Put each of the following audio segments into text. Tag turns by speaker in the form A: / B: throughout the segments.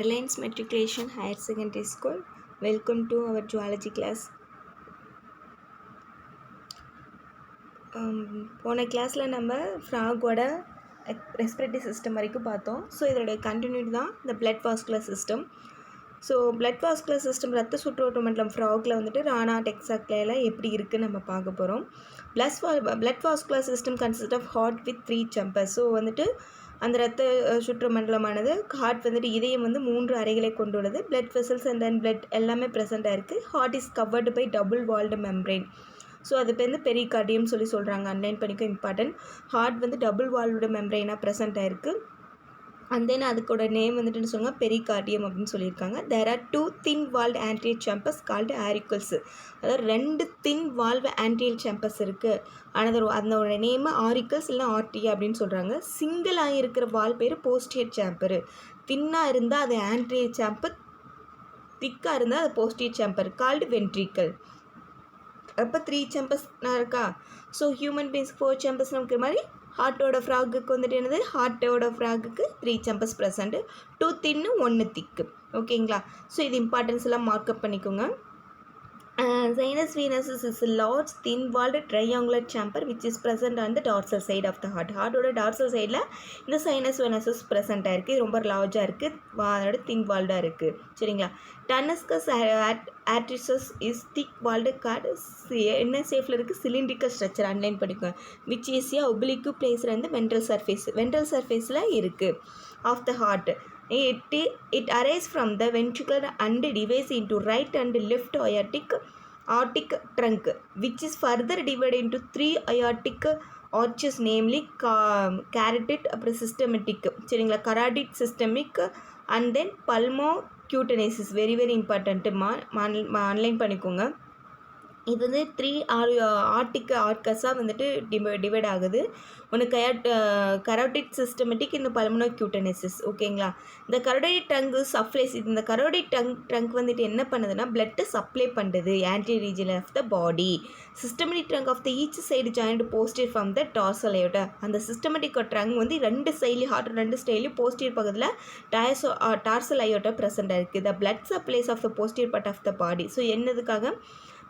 A: Reliance Matriculation Higher Secondary School. Welcome to our Zoology class. போன கிளாஸில் நம்ம ஃப்ராகோட respiratory system வரைக்கும் பார்த்தோம். ஸோ இதோட கண்டினியூட்டி தான் இந்த blood vascular system. So blood vascular system ரத்த சுற்றோட்ட மண்டலம் ஃப்ராகில் வந்துட்டு ரானா டெக்ஸாக்லாம் எப்படி இருக்குதுன்னு நம்ம பார்க்க போகிறோம். Blood vascular system consist of heart with 3 chambers. So வந்துட்டு அந்த ரத்த சுற்று மண்டலமானது ஹார்ட் வந்துட்டு இதயம் வந்து 3 அறைகளை கொண்டுள்ளது. Blood vessels and then blood எல்லாமே ப்ரெசென்ட்டாக இருக்குது. Heart is covered by double walled membrane. So அது பேர் வந்து பெரிகார்டியம் சொல்கிறாங்க. அன்லைன் பண்ணிக்க இம்பார்ட்டன்ட். ஹார்ட் வந்து டபுள் வால்வோட மெம்ப்ரெயினாக ப்ரெசென்ட் ஆகிருக்கு. அண்ட் தென் அதுக்கோட நேம் வந்துட்டு சொல்லுவாங்க பெரிகார்டியம் அப்படின்னு சொல்லியிருக்காங்க. There are 2 thin walled anterior chambers called auricles. அதாவது 2 thin walled anterior chambers இருக்குது. ஆனால் அதோட நேம் ஆரிக்கல்ஸ் இல்லை ஆர்டியா அப்படின்னு சொல்கிறாங்க. சிங்கிளாக இருக்கிற வால் பேர் போஸ்டியர் சேம்பரு. தின்னாக இருந்தால் அது ஆன்டீரியர் சேம்பர், திக்காக இருந்தால் அது போஸ்டியர் சேம்பர் கால்டு வென்ட்ரிக்கல். அப்போ 3 chambers இருக்கா. ஸோ ஹியூமன் பீன்ஸ் 4 chambers இருக்கிற மாதிரி ஹார்ட்டோட ஃப்ராகுக்கு வந்துட்டு என்னது, ஹார்ட்டோட ஃப்ராகுக்கு 3 chambers ப்ரெசண்ட்டு, 2 thin 1 thick. ஓகேங்களா. ஸோ இது இம்பார்ட்டன்ஸ் எல்லாம் மார்க்கப் பண்ணிக்கோங்க. Sinus venesus is a large thin walled triangular chamber which is present on the dorsal side of the heart. ஹார்ட்டோட டார்சல் சைடில் இந்த சைனஸ் வெனசஸ் ப்ரெசென்ட்டாக இருக்குது. ரொம்ப லார்ஜாக இருக்குது, அதோட தின் வால்டாக இருக்குது. சரிங்களா. டனஸ்கஸ் ஆர்ட்ரிசஸ் இஸ் திக் வால்டு கார்டு என்ன ஷேப்பில் இருக்குது, சிலிண்ட்ரிக்கல் ஸ்ட்ரக்சர் அன்லைன் பண்ணிக்கோங்க. விச் இஸ் ஏ ஒப்ளிக்கு பிளேஸில் வந்து வென்ட்ரல் சர்ஃபேஸில் இருக்குது of the heart. It arises from the ventricle and divides into right and left aortic trunk, which is further divided into 3 aortic arches, namely carotid, systematic. சரிங்களா. carotid, systemic and then pulmocutaneous. very important. Online பண்ணிக்கோங்க. இது வந்து 3 Arctic ஆர்கஸாக வந்துட்டு divide ஆகுது. ஒன்று carotid systematic, இன்னும் pulmocutaneous. ஓகேங்களா. இந்த கரோடிட் ட்ரங்க் சப்ளைஸ், இந்த கரோடிட் ட்ரங்க் வந்துட்டு என்ன பண்ணுதுன்னா பிளட்டை சப்ளை பண்ணுறது anterior region of the body. Systematic trunk of the each side joint posterior from the dorsal aorta. அந்த சிஸ்டமேட்டிக் ட்ரங்க் வந்து 2 சைட்லையும் ஹார்ட் 2 சைட்லையும் போஸ்டியர் பக்கத்தில் டார்சல் அயோட்டா ப்ரெசென்ட்டாக இருக்குது. The blood supplies of the posterior part of the body. So என்னதுக்காக,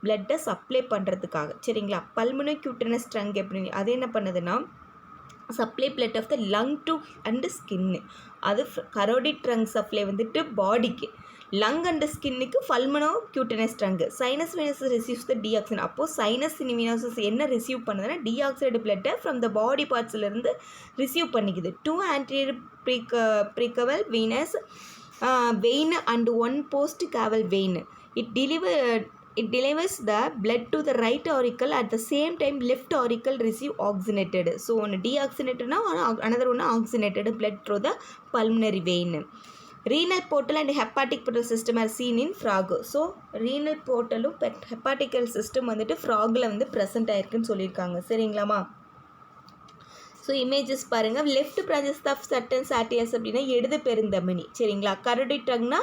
A: பிளட்டை supply பண்ணுறதுக்காக. சரிங்களா. பல்மனோக்யூட்டனஸ் ட்ரங்க் எப்படி, அது என்ன பண்ணுதுன்னா supply blood of the lung to and skin. அது கரோடிட் ட்ரங்க் சப்ளை வந்துட்டு பாடிக்கு, லங் அண்டு ஸ்கின்னுக்கு pulmocutaneous trunk. Sinus venosus receives the டிஆக்சின். அப்போது சைனஸ் வெனசஸ் என்ன ரிசீவ் பண்ணுதுன்னா டிஆக்சைடு பிளட்டை ஃப்ரம் த பாடி பார்ட்ஸ்லேருந்து ரிசீவ் பண்ணிக்குது. 2 anterior precaval venous vein and 1 post caval vein. It delivers the blood to the right auricle. At the same time left auricle receive oxygenated. So one deoxygenated now, another one oxygenated blood through the pulmonary vein. Renal portal and hepatic portal system are seen in frog. So renal portal hepatic system வந்துட்டு ஃப்ராகில் வந்து present ஆயிருக்குன்னு சொல்லியிருக்காங்க. சரிங்களாமா. So images பாருங்கள். Left branches of சட்டன் சாட்டியஸ் அப்படின்னா இடது பெருந்தமனி. சரிங்களா. கரோடிட் ட்ரங்க்னா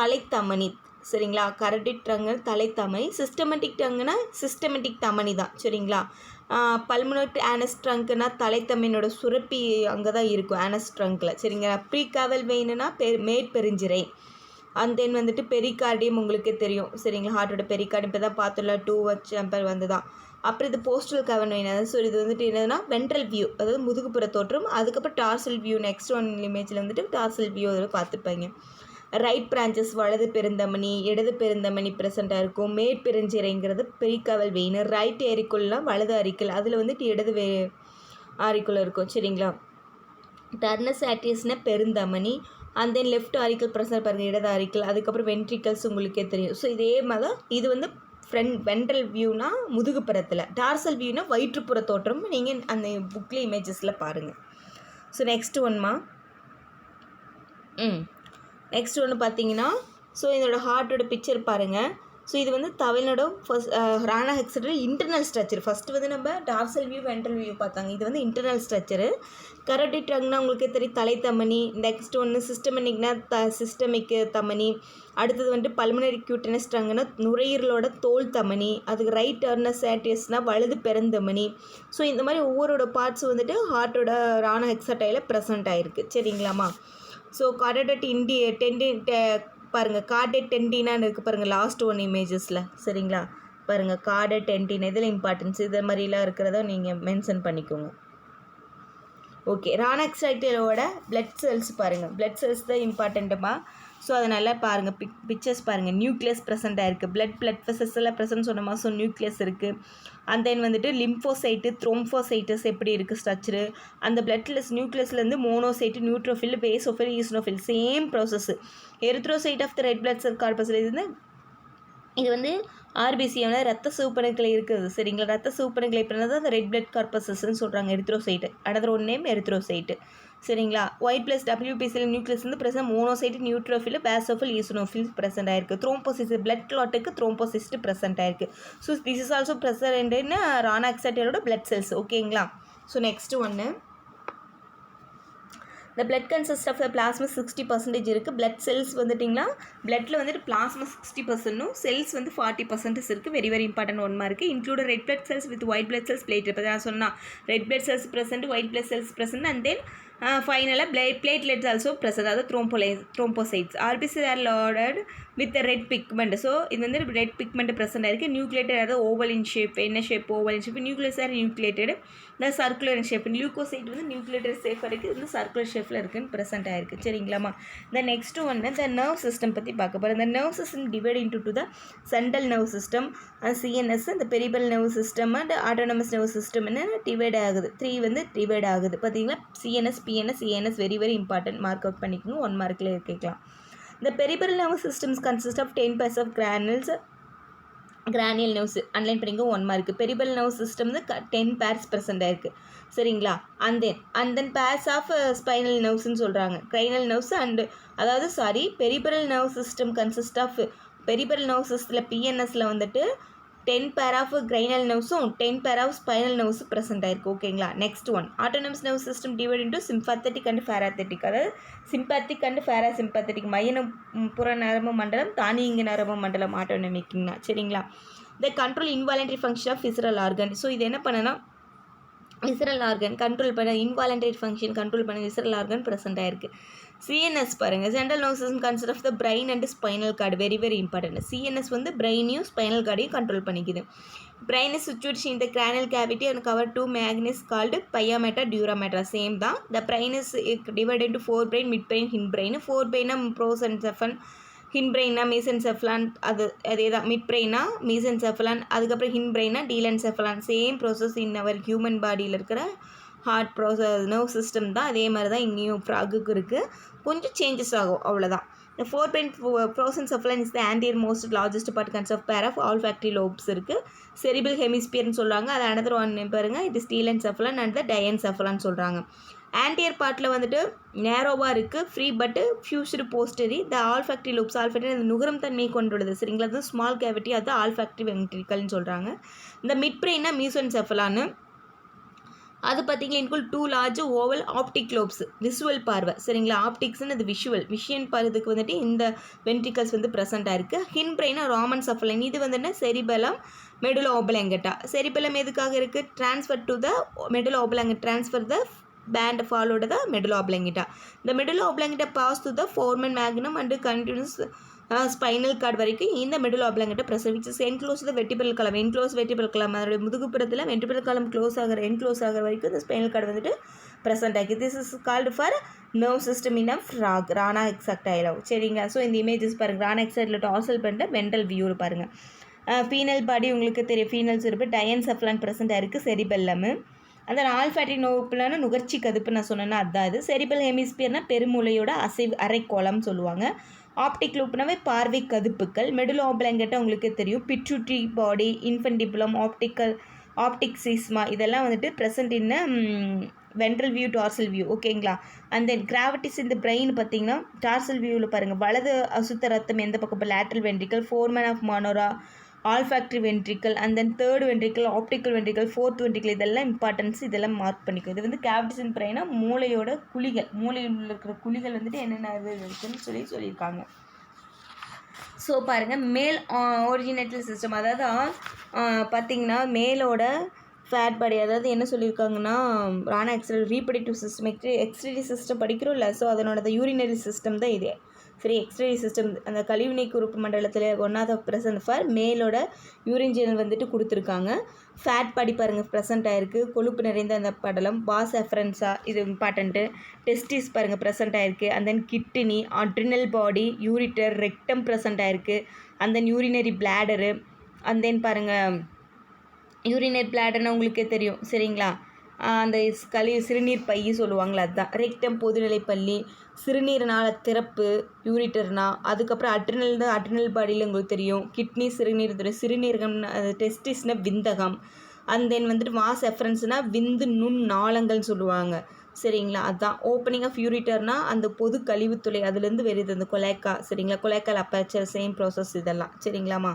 A: தலைத்தமனி. சரிங்களா. கரோடிட் ட்ரங்கு தலைத்தமனி. சிஸ்டமேட்டிக் ட்ரங்குனா சிஸ்டமேட்டிக் தமனி தான். சரிங்களா. பல்மனோட் ஆனஸ் ட்ரங்க்னா தலைத்தமனியோட சுரப்பி அங்கே தான் இருக்கும் ஆனஸ் ட்ரங்க்கில். சரிங்களா. ப்ரீகாவல் வெயின்னா மேற்பெருஞ்சிரை. அண்ட் தென் வந்துட்டு பெரிகார்டியம் உங்களுக்கே தெரியும். சரிங்களா. ஹார்ட்டோட பெரிகார்டியம் இப்போ தான் பார்த்துடலாம், 2 chamber வந்து தான். அப்புறம் இது போஸ்டல் கவன் வெயின். ஸோ இது வந்துட்டு என்னதுன்னா வென்ட்ரல் வியூ, அதாவது முதுகுப்புற தோற்றம். அதுக்கப்புறம் டார்சல் வியூ, நெக்ஸ்ட் ஒன் இமேஜில் வந்துட்டு டார்சல் வியூ அதில் பார்த்துப்பாங்க. ரைட் பிரான்ச்சஸ் வலது பெருந்தமனி, இடது பெருந்தமனி ப்ரெசென்ட்டாக இருக்கும். மேற்பெருஞ்சிரைங்கிறது பெரிகாவல் வெயின். ரைட் ஏரிக்குல்லாம் வலது அரிக்கல், அதில் வந்துட்டு இடது ஆரிக்குள்ள இருக்கும். சரிங்களா. டர்னஸ் ஆர்டியஸ்னால் பெருந்தமனி. And then left auricle present பாருங்கள், இடது ஆரிக்கல். அதுக்கப்புறம் வென்ட்ரிக்கல்ஸ் உங்களுக்கே தெரியும். ஸோ இதே மாதிரி தான் இது வந்து வென்ட்ரல் வியூனா முதுகுப்புறத்தில், டார்சல் வியூனா வயிற்றுப்புற தோற்றம். நீங்கள் அந்த புக்கில் இமேஜஸில் பாருங்கள். ஸோ நெக்ஸ்ட் ஒன்மா நெக்ஸ்ட் ஒன்று பார்த்தீங்கன்னா, ஸோ இதோட ஹார்ட்டோட பிக்சர் பாருங்கள். ஸோ இது வந்து தவளோட ஃபர்ஸ்ட் ரானா ஹெக்ஸோட இன்டர்னல் ஸ்ட்ரக்சர். ஃபஸ்ட்டு வந்து நம்ம டார்சல் வியூ வென்ட்ரல் வியூ பார்த்தாங்க. இது வந்து இன்டர்னல் ஸ்ட்ரக்சரு. கரோடிட் ட்ரங்க்னா உங்களுக்கு தெரியும் தலைத்தமனி. நெக்ஸ்ட் ஒன்று சிஸ்டமனிக்னா சிஸ்டமிக்கு தமனி. அடுத்தது வந்துட்டு பல்மனரி கியூட்டனஸ் ட்ரங்குனா நுரையீரலோட தோல் தமனி. அதுக்கு ரைட் டர்னஸ் ஆர்டியஸ்னால் வலது பெருந்தமனி. ஸோ இந்த மாதிரி ஒவ்வொருட பார்ட்ஸ் வந்துட்டு ஹார்ட்டோட ரானா ஹெக்ஸாட்டையில் ப்ரெசென்ட் ஆகிருக்கு. சரிங்களாம்மா. ஸோ கார்டேட் பாருங்கள் கார்டேட் டென்டினான்னு இருக்குது பாருங்கள் லாஸ்ட் ஒன் இமேஜஸில் சரிங்களா. பாருங்கள் கார்டேட் டென்டினா இதில் இம்பார்ட்டன்ஸ் இது மாதிரிலாம் இருக்கிறத நீங்கள் மென்ஷன் பண்ணிக்கோங்க. ஓகே, ரானாக்சைட்டோட பிளட் செல்ஸ் பாருங்கள், பிளட் செல்ஸ் தான் இம்பார்ட்டண்ட்டுமா. ஸோ அதனால் பாருங்கள் பிக்சர்ஸ் பாருங்கள். நியூக்ளியஸ் ப்ரெசென்ட் ஆகிருக்கு, பிளட் வெசல்ஸ் எல்லாம் ப்ரெசென்ட் சொன்னோமா. ஸோ நியூக்ளியஸ் இருக்குது. அண்ட் தென் வந்துட்டு லிம்போசைட்டு த்ரோம்போசைட்டஸ் எப்படி இருக்குது ஸ்ட்ரக்சரு. அந்த பிளட்லெஸ் நியூக்ளியஸ்லேருந்து monocyte neutrophil basophil eosinophil same process. Erythrocyte of the red blood cell corpuscle இது வந்து ஆர்பிசியோட ரத்த சிவப்பணுக்கள் இருக்குது சரிங்களா. ரத்த சிவப்பணுக்களை பிறந்தது அந்த ரெட் பிளட் கார்பஸஸ்ன்னு சொல்கிறாங்க erythrocyte. Another one name erythrocyte சரிங்களா. ஒயிட் ப்ளஸ் டபிள்யூபிசியில் நியூக்ளியஸ் வந்து present monocyte neutrophil basophil eosinophil present ஆயிருக்கு. த்ரோம்போசிஸ் பிளட் கிளாட்டுக்கு த்ரோம்போசிஸ்ட் ப்ரெசென்ட் ஆயிருக்கு. So this is also present in ரானாக்சைட்டோட பிளட் செல்ஸ். ஓகேங்களா. ஸோ நெக்ஸ்ட் ஒன்று the blood consists of the plasma 60% இருக்குது. பிளட் செல்ஸ் வந்துட்டிங்கன்னா பிளட்டில் வந்துட்டு பிளாஸ்மா 60%னும் செல்ஸ் வந்து 40% இருக்குது. வெரி வெரி இம்பார்ட்டன்ட் ஒன்மா இருக்குது. Include red blood cells with white blood cells plate. இப்போ நான் சொன்னால் red blood cells present, white blood cells present and then ஃபைனலாக பிளேட்லெட்ஸ் ஆல்சோ ப்ரெசென்ட், அதாவது thrombocytes. RBC are loaded with red pigment. So இது வந்து red pigment present ஆயிருக்கு. Nucleated அதாவது oval in shape. என்ன shape? Oval in shape. Nucleus are nucleated இந்த circular in shape. நியூக்கோசைட் வந்து நியூக்ளியேட்டட் ஷேப் இருக்குது, இது சர்க்குலர் ஷேப்பில் இருக்குன்னு ப்ரெசென்ட் ஆயிருக்கு சரிங்களாம்மா. இந்த நெக்ஸ்ட் ஒன்று இந்த நர்வ் சிஸ்டம் பற்றி பார்க்க போகிறோம். இந்த nerve system divide into to the central nerve system, CNS, இந்த peripheral nerve system and autonomous nerve சிஸ்டம்னு டிவைட் ஆகுது. 3 வந்து டிவைட் ஆகுது பார்த்தீங்களா. CNS, PNS, CNS very very important. Mark out பண்ணிக்கோங்க, 1 மார்க்கில் கேட்கலாம். The peripheral nervous systems consist of 10 pairs of கிரானியல் nerves அன்லைன் பண்ணிங்க, 1 மார்க். பெரிபல் நர்வ் சிஸ்டம் வந்து 10 பேர்ஸ் ப்ரெசென்ட் ஆயிருக்கு சரிங்களா. And then pairs of spinal நர்வ்ஸ்ன்னு சொல்கிறாங்க. க்ரைனல் நர்வ்ஸ் அண்டு அதாவது peripheral nerve system consist of peripheral nerve சிஸ்டத்தில் பிஎன்எஸில் வந்துட்டு 10 pair of கிரைனல் நர்வ்ஸும் 10 pair of spinal nerves present ஆயிருக்கு. ஓகேங்களா. Next one autonomous nerve system divide into sympathetic and parasympathetic. அதாவது sympathetic and parasympathetic. மைய புற நரம்பு மண்டலம், தானியங்கி நரம்பு மண்டலம் ஆட்டோனமிக்னா சரிங்களா. The control involuntary function of visceral organ. So இது என்ன பண்ணனா விசரல் ஆர்கன் கண்ட்ரோல் பண்ண, இன்வாலண்டரி ஃபங்க்ஷன் கண்ட்ரோல் பண்ண விசரல் ஆர்கன் ப்ரெசென்ட் ஆயிருக்கு. சிஎன்எஸ் பாருங்கள். Central nervous system consist of the brain and spinal cord. Very very important. CNS வந்து பிரெயினையும் spinal கார்டையும் கண்ட்ரோல் பண்ணிக்குது. Brain is situation in the cranial cavity and cover 2 meninges called pia mater dura mater. Same தான். The brain is divide into 4 brain, mid brain, hind brain. 4 பிரெயினா prosencephalon, hind பிரெயினா mesencephalon, அதே தான். Mid பிரெயினா மீசென்செஃபலான், அதுக்கப்புறம் hind பிரெயினா telencephalon. Same process in our human பாடியில் இருக்கிற ஹார்ட் ப்ரோசஸ் நர்வ் சிஸ்டம் தான். அதே மாதிரி தான் இங்கேயும் ஃப்ராகுக்கு இருக்குது, கொஞ்சம் சேஞ்சஸ் ஆகும் அவ்வளோதான். இந்த 4 brain prosencephalon is the anterior most largest part consist of pair of olfactory lobes இருக்குது. செரிபிள் ஹெமிஸ்பியர்னு சொல்கிறாங்க. அது அனதர் ஒன் பாருங்கள், இது ஸ்டீலென்செஃபலான் அண்ட் த டயன்செஃபலான் சொல்கிறாங்க. ஆன்டியர் பார்ட்டில் வந்துட்டு நேரோவாக இருக்குது, ஃப்ரீ பட்டு ஃபியூஸ்டு போஸ்டரி. த ஆல்ஃபாக்டரி லூப்ஸ், ஆல்ஃபாக்டரி அது நுகரும் தன்மையை கொண்டுள்ளது சரிங்களா. அது ஸ்மால் கேவிட்டி, அது ஆல்ஃபாக்டரி வென்ட்ரிக்கல்னு சொல்கிறாங்க. இந்த மிட் பிரெயின்னா மீசோன்செஃபலான்னு, அது பார்த்தீங்கன்னா இன்குள் 2 லார்ஜ் ஓவல் ஆப்டிக் லோப்ஸ், விசுவல் பார்வை சரிங்களா. ஆப்டிக்ஸ்னு அது விஷுவல் பார்வைக்கு வந்துட்டு இந்த வென்ட்ரிகல்ஸ் வந்து ப்ரெசென்ட் ஆயிருக்கு. ஹின் பிரெயினா ராமன் சஃபலைன், இது வந்துட்டு செரிபலம் மெடுலோ ஓபலங்கட்டா. செரிபலம் எதுக்காக இருக்குது? Transfer to the medulla oblongata, transfer the band followed the medulla oblongata. The medulla oblongata pass to the foramen magnum and continues spinal cord வரைக்கும் இந்த medulla oblongata present which is enclosed the vertebral column. enclosed vertebral column அதோட முதுகுப்புறத்தில் வென்ட்ரிபிள் காலம் enclose ஆகிற வரைக்கும் இந்த spinal cord வந்துட்டு present ஆகி. This is called for nerve system in a frog. Rana எக்ஸாக்டைலோ சரிங்க. ஸோ இந்த இமேஜஸ் பாருங்கள். ரானா எக்ஸாக்டில் டார்சல் பண்ணிட்டு வென்ட்ரல் வியூவில் பாருங்கள். ஃபீனல் பாடி உங்களுக்கு தெரியும், ஃபீனல்ஸ் இருப்பு டயன்செஃபலான் ப்ரெசென்ட் ஆயிருக்கு. செரிபெல்லமு அந்த ஆல்ஃபாட்டி நோப்புலான நுகர்ச்சி கதுப்பு நான் சொன்னேன்னா அதுதான். இது செரிபல் ஹெமிஸ்பியர்னா பெருமூளையோட அரைக்கோளம் சொல்லுவாங்க. ஆப்டிக் லூப்னாவே பார்வை கதுப்புக்கள். மெடுலா ஓபலங்கட்டா உங்களுக்கு தெரியும், பிட்யூட்ரி பாடி, இன்ஃபென்டிபுலம், ஆப்டிக் சிஸ்மா, இதெல்லாம் வந்துட்டு present in ventral view, dorsal view. ஓகேங்களா. அண்ட் தென் கிராவிட்டிஸ் இந்த பிரெயின் பார்த்தீங்கன்னா டார்சல் வியூவில் பாருங்கள். வலது அசுத்த ரத்தம் எந்த பக்கம்? இப்போ lateral ventricle, foramen of Monro, olfactory ventricle and then third ventricle, optical ventricle, fourth ventricle. இதெல்லாம் இம்பார்ட்டன்ஸ், இதெல்லாம் மார்க் பண்ணிக்கும். இது வந்து கேவிட்டிஸ் இன் பிரெயினா மூளையோட குழிகள், மூளையில் இருக்கிற குழிகள் வந்துட்டு என்னென்ன இருக்குன்னு சொல்லியிருக்காங்க. ஸோ பாருங்கள், மேல் ஒரிஜினேட்டல் சிஸ்டம், அதாவது பார்த்திங்கன்னா மேலோட ஃபேட் பாடி, அதாவது என்ன சொல்லியிருக்காங்கன்னா Rana extra reproductive system excretory system படிக்கிறோம்ல, ஸோ அதனோட யூரினரி சிஸ்டம் தான் இது. சரி, எக்ஸ்ட்ரேடி சிஸ்டம் அந்த கழிவு நீக்கு உறுப்பு மண்டலத்தில் ஒன்னாவது ப்ரெசன்ட் ஃபார் மேலோட யூரின் ஜெனல் வந்துட்டு கொடுத்துருக்காங்க. ஃபேட் பாடி பாருங்கள் ப்ரெசென்ட் ஆகிருக்கு, கொழுப்பு நிறைந்த அந்த படலம். பாஸ் எஃபரன்ஸா இது இம்பார்ட்டண்ட்டு. டெஸ்டிஸ் பாருங்கள் ப்ரெசென்ட் ஆகிருக்கு. And then kidney, adrenal body, ureter, rectum present ஆகிருக்கு. And then urinary bladder. And then பாருங்கள் யூரினரி பிளாடர்னா உங்களுக்கே தெரியும் சரிங்களா, அந்த சிறுநீர் பை சொல்லுவாங்களே அதுதான். ரெக்டம் பொதுநிலை பள்ளி, சிறுநீர்னால திறப்பு யூரிட்டர்னா. அதுக்கப்புறம் அட்ரினல் பாடியில் உங்களுக்கு தெரியும். கிட்னி சிறுநீரகம்னா டெஸ்டிஸ்னால் விந்தகம். அண்ட் தென் வந்துட்டு மாஸ் எஃபரன்ஸ்னால் விந்து நுண் நாளங்கள்னு சொல்லுவாங்க சரிங்களா, அதுதான். ஓப்பனிங் ஆஃப் யூரிட்டர்னா அந்த பொது கழிவுத்துளை அதுலேருந்து வருது அந்த கொலேக்கா சரிங்களா, கொலேக்கால் அப்பேச்சர் சேம் ப்ராசஸ் இதெல்லாம் சரிங்களாம்மா.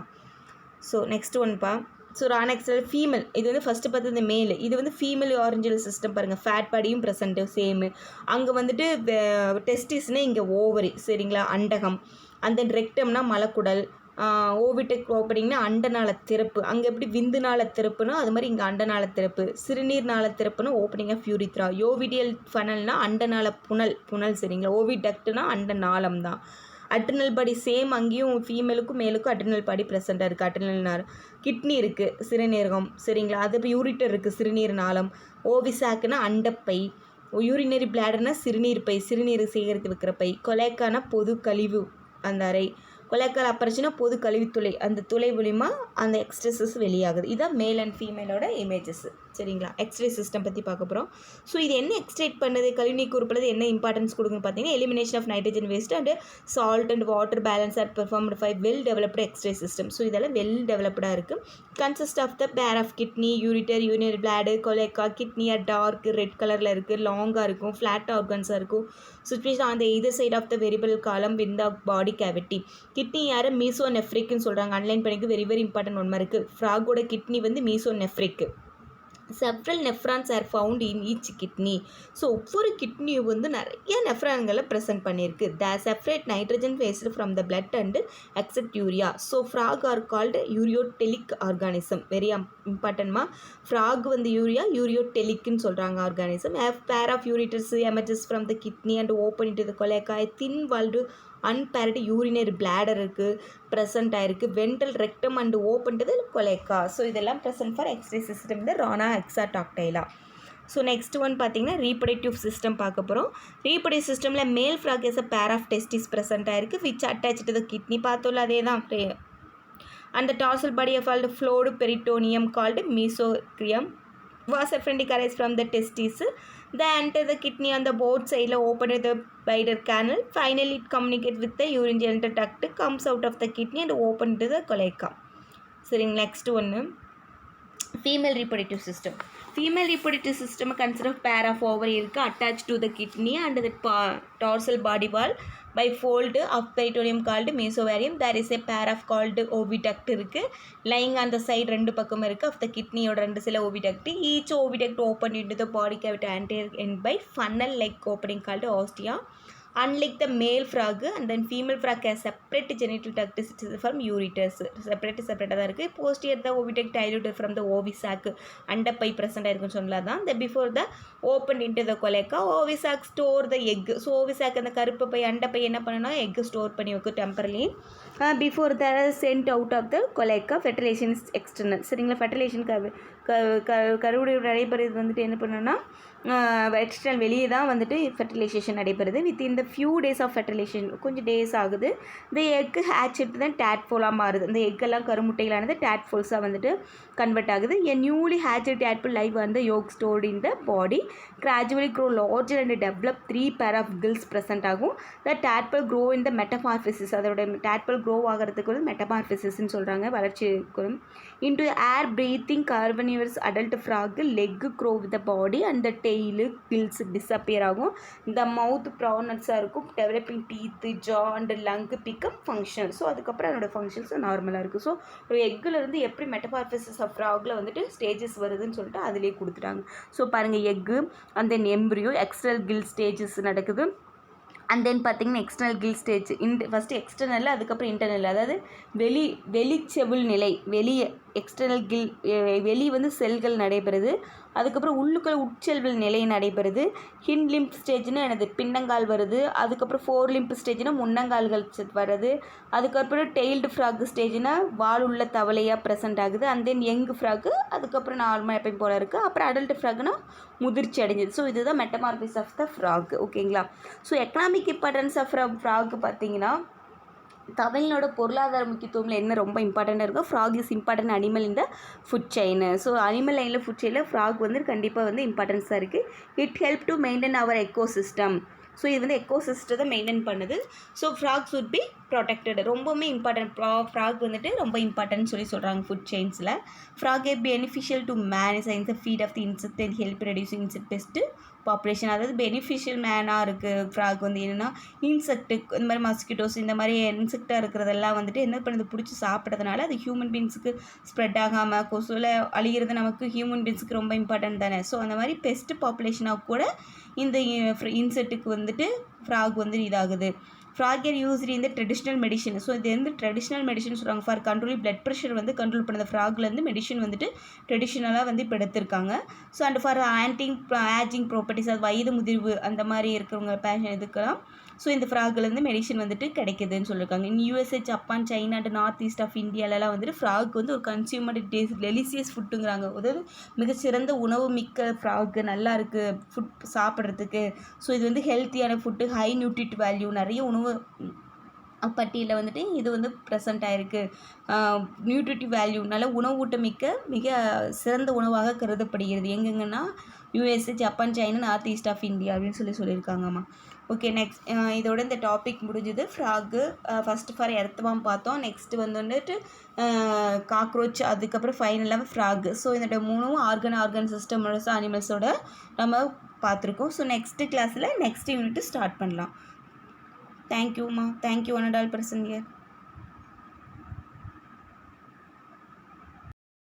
A: ஸோ நெக்ஸ்ட் ஒன்ப்பா. ஸோ ரானெக்ஸில் ஃபீமேல், இது வந்து ஃபஸ்ட்டு பார்த்து இந்த மேல், இது வந்து ஃபீமேல் ஆரஞ்சல் சிஸ்டம் பாருங்கள். ஃபேட் பாடியும் ப்ரெசென்ட்டு சேமு. அங்கே வந்துட்டு டெஸ்டிஸ்னால் இங்கே ஓவரி சரிங்களா, அண்டகம். And then ரெக்டம்னா மலக்குடல். ஓவிடெக் ஓப்பனிங்னா அண்டநாள திறப்பு. அங்கே எப்படி விந்துநாள திறப்புனா அது மாதிரி இங்கே அண்டநாள திறப்பு. சிறுநீர் நாள திறப்புனா ஓப்பனிங் ஆஃப் யூரித்ரா. யோவிடியல் ஃபனல்னா அண்டநாள புனல் சரிங்களா. ஓவிடக்ட்னா அண்ட நாளம் தான். அட்ரினல் பாடி சேம், அங்கேயும் ஃபீமேலுக்கும் மேலுக்கும் அட்ரினல் பாடி ப்ரெசென்ட்டாக இருக்குது. அட்ரினல் கிட்னி இருக்குது, சிறுநீரகம் சரிங்களா. அது இப்போ யூரிட்டர் இருக்குது, சிறுநீர் நாளம். ஓவிசாக்குனா அண்டப்பை. யூரினரி பிளாடர்னா சிறுநீர் பை, சிறுநீர் சேகரித்து வைக்கிற பை. கொலேக்கானா பொது கழிவு அந்த அறை. கொலேக்கால் அப்பரிச்சுனா பொது கழிவுத்துளை, அந்த துளை மூலிமா அந்த எக்ஸ்ட்ரெஸஸ் வெளியாகுது. இதான் மேல் அண்ட் ஃபீமேலோட இமேஜஸ் சரிங்களா. எக்ஸ்ரே சிஸ்டம் பற்றி பார்க்க போகிறோம். ஸோ இது என்ன எக்ஸ்ட்ரேட் பண்ணுது, கழிவு நீக்கு உறுப்புறது என்ன இம்பார்ட்டன்ஸ் கொடுக்குன்னு பார்த்தீங்கன்னா, elimination of nitrogen waste and salt and water balance are performed by well developed excretory system. So இதெல்லாம் வெல் டெவலப்டாக இருக்குது. Consist of the pair of kidney, ureter, urinary bladder, cloaca. கிட்னியாக டார்க் ரெட் கலரில் இருக்குது, லாங்காக இருக்கும், ஃப்ளாட் ஆர்கன்ஸாக இருக்கும். Situation on the either side of the vertebral column with the body cavity. Kidney யாரை மீசோநெஃப்ரிக்னு சொல்கிறாங்க, அன்லைன் பண்ணிக்கு வெரி வெரி இம்பார்ட்டன்ட் ஒன்று இருக்குது. ஃப்ராகோட கிட்னி வந்து mesonephric. Several nephrons are found in each kidney. So ஒவ்வொரு கிட்னியும் வந்து நிறைய நெஃப்ரான்களை ப்ரெசென்ட் பண்ணியிருக்கு. The separate nitrogen waste from the blood and except urea. So frog are called ureotelic organism. Very இம்பார்ட்டன்ட்மா. ஃப்ராக் வந்து யூரியோடெலிக்னு சொல்கிறாங்க organism. Pair of ureters emerges from the kidney and open into the cloaca. Thin walled unpaired urinary bladder இருக்குது, present ஆகிருக்கு. Ventral rectum and ஓப்பன்றது cloaca. So இதெல்லாம் present for excretory system இந்த Rana hexadactyla. So next one பார்த்தீங்கன்னா reproductive system பார்க்க போகிறோம். Reproductive சிஸ்டமில் male frog is a pair of testis present ஆகிருக்கு which attach to the kidney. பார்த்தோம்ல அதே தான். And the dorsal body of all fold peritoneum called mesorchium was apparently arise from the testes. They enter the kidney on the both side, open the bladder canal. Finally, it communicates with the urinary duct, comes out of the kidney and open to the cloaca. So, next one, female reproductive system. Female reproductive system consists of pair of ovary attached to the kidney and the dorsal body wall by fold of peritoneum called mesovarium. There is a pair of called oviduct lying on the side ரெண்டு பக்கம் இருக்கு of the kidney ஓட ரெண்டு சில oviduct. Each oviduct open into the body cavity anterior end by funnel like opening called ostia. Unlike the male frog and then female frog has separate genital duct from ureters. separate தான் இருக்கு. Posterior the oviduct diluted from the ovisac அண்டப்பை present ஆயிருக்குன்னு சொல்லலாம். The before the opened into the cloaca, ovisac store the egg. So ovisac அந்த கருப்பு by அண்டப்பை என்ன பண்ணனா egg store பண்ணி வைக்கும் temporarily. Before that sent out of the cloaca, fertilization is external. சரிங்களா, fertilization கருவுடைய நடைபெறுறது வந்துட்டு என்ன பண்ணணும்னா எக்ஸ்டர்னல் வெளியே தான் வந்துட்டு ஃபெர்டிலைசேஷன் நடைபெறுது. Within the few days of fertilization கொஞ்சம் டேஸ் ஆகுது. இந்த எக்கு ஹேட்ச் தான் டேட்ஃபோலாக மாறுது. இந்த எக்கெல்லாம் கருமுட்டைகளானது டேட்ஃபோல்ஸாக வந்துட்டு கன்வெர்ட் ஆகுது. A newly hatched tadpole live வந்து yolk stored in the body gradually grow larger and develop 3 pair of gills present ஆகும். The tadpole grow in the metamorphosis. அதோட டேட்பல் க்ரோ ஆகிறதுக்கு வந்து மெட்டமார்பிசிஸ்ன்னு சொல்கிறாங்க, வளர்ச்சி இருக்கும். Into air breathing carnivorous adult frog leg grow with the body and the tail gills disappear ஆகும். இந்த மவுத் ப்ரானட்ஸாக இருக்கும். Developing teeth jaw and lung become function. So அதுக்கப்புறம் அதோட ஃபங்க்ஷன்ஸ் நார்மலாக இருக்குது. ஸோ ஒரு எக்குலேருந்து எப்படி மெட்டமார்பிசிஸ் ஆஃப் ஃப்ராகில் வந்துட்டு ஸ்டேஜஸ் வருதுன்னு சொல்லிட்டு அதிலே கொடுத்துட்டாங்க. ஸோ பாருங்கள், egg and then embryo external gill stages நடக்குது. அண்ட் தென் பார்த்திங்கன்னா external gill stage first external, அதுக்கப்புறம் இன்டர்னல். அதாவது வெளிச்செவுள் நிலை, வெளியே எக்ஸ்டர்னல் வெளி வந்து செல்கள் நடைபெறுது. அதுக்கப்புறம் உள்ளுக்குள்ள உட்செல்கள் நிலை நடைபெறுது. ஹிண்ட் லிம்ப் ஸ்டேஜ்னு எனது பின்னங்கால் வருது. அதுக்கப்புறம் ஃபோர் லிம்ப் ஸ்டேஜ்னா முன்னங்கால்கள் வருது. அதுக்கப்புறம் டெய்ல்டு ஃப்ராக் ஸ்டேஜ்னா வால் உள்ள தவளையாக ப்ரெசென்ட் ஆகுது. அண்ட் தென் யங் ஃப்ராக்கு, அதுக்கப்புறம் நார்மல் எப்பயும் போல் இருக்குது. அப்புறம் அடல்ட் ஃப்ராக்னா முதிர்ச்சி அடைஞ்சது. ஸோ இதுதான் மெட்டமார்பிஸ் ஆஃப் த ஃப்ராக். ஓகேங்களா. So economic importance of frog பார்த்தீங்கன்னா, தமிழனோட பொருளாதார முக்கியத்துவத்தில் என்ன ரொம்ப இம்பார்ட்டண்ட்டாக இருக்கும், ஃப்ராக் இஸ் இம்பார்ட்டன்ட் அனிமல் இந்த ஃபுட் செயின். ஸோ அனிமல் லைனில் ஃபுட் செயினில் ஃப்ராக் வந்து கண்டிப்பாக வந்து இம்பார்ட்டன்ஸாக இருக்குது. It help to maintain our ecosystem. So இது வந்து எக்கோசிஸ்டத்தை மெயின்டைன் பண்ணுது. So frogs would be protected. ரொம்பவுமே இம்பார்ட்டன்ட். ஃப்ராக் வந்துட்டு ரொம்ப இம்பார்ட்டன்ட் சொல்கிறாங்க ஃபுட் செயின்ஸில். Frog a beneficial to man science feed of the insect and help reducing insect pest population. அதாவது பெனிஃபிஷியல் மேனாக இருக்குது ஃப்ராக் வந்து. என்னென்னா இன்செக்ட்டு இந்த மாதிரி மஸ்கிட்டோஸ் இந்த மாதிரி இன்செக்டாக இருக்கிறதெல்லாம் வந்துட்டு என்ன பண்ணுது, பிடிச்சி சாப்பிட்றதுனால அது ஹியூமன் பீன்ஸுக்கு ஸ்ப்ரெட் ஆகாமல் கொசுவில் அழிகிறது நமக்கு ஹியூமன் பீன்ஸுக்கு ரொம்ப இம்பார்ட்டன்ட் தானே. ஸோ அந்த மாதிரி பெஸ்ட்டு பாப்புலேஷனாக கூட இந்த இன்செக்ட்டுக்கு வந்துட்டு ஃப்ராக் வந்து இதாகுது. ஃப்ராக் ஆர் யூஸ்டு இந்த ட்ரெடிஷ்னல் மெடிசன். ஸோ இது வந்து ட்ரெடிஷ்னல் மெடிசன் சொல்கிறாங்க. ஃபார் கண்ட்ரோல் பிளட் ப்ரெஷர் வந்து கண்ட்ரோல் பண்ணுற ஃப்ராக்லேருந்து மெடிசன் வந்துட்டு ட்ரெடிஷ்னலாக வந்து இப்போ எடுத்திருக்காங்க. ஸோ அண்ட் ஃபார் ஆஜிங் ப்ராப்பர்ட்டிஸ், அது வயது முதிர்வு அந்த மாதிரி இருக்கிறவங்க பேஷன் இதுக்கெல்லாம் ஸோ இந்த ஃப்ராக்லேருந்து மெடிசன் வந்துட்டு கிடைக்குதுன்னு சொல்லியிருக்காங்க. In USA, Japan, China and North East of இந்தியாலலாம் வந்துட்டு ஃப்ராக் வந்து ஒரு கன்சியூமர் டெலிசியஸ் ஃபுட்டுங்கிறாங்க. அதாவது மிகச்சிறந்த உணவு மிக்க ஃப்ராக்கு, நல்லா இருக்குது ஃபுட் சாப்பிட்றதுக்கு. ஸோ இது வந்து ஹெல்த்தியான ஃபுட்டு, ஹை நியூட்ரிட் வேல்யூ, நிறைய உணவு பட்டியலில் வந்துட்டு இது வந்து ப்ரெசென்ட் ஆகிருக்கு. நியூட்ரிட்டிவ் வேல்யூ, நல்ல உணவூட்டமிக்க மிக சிறந்த உணவாக கருதப்படுகிறது. எங்கெங்கன்னா USA, Japan, China, North East of India அப்படின்னு சொல்லியிருக்காங்கம்மா. ஓகே, நெக்ஸ்ட் இதோட இந்த டாபிக் முடிஞ்சுது. ஃப்ராக்கு ஃபஸ்ட்டு ஃபார் எர்த்வார்ம் பார்த்தோம். நெக்ஸ்ட்டு வந்துட்டு காக்ரோச், அதுக்கப்புறம் ஃபைனலாக ஃப்ராக். ஸோ இதோட 3 ஆர்கன் சிஸ்டமோட அனிமல்ஸோட நம்ம பார்த்துருக்கோம். ஸோ நெக்ஸ்ட்டு கிளாஸில் நெக்ஸ்ட் யூனிட்டு ஸ்டார்ட் பண்ணலாம். தேங்க்யூம்மா. Thank you one and all person here.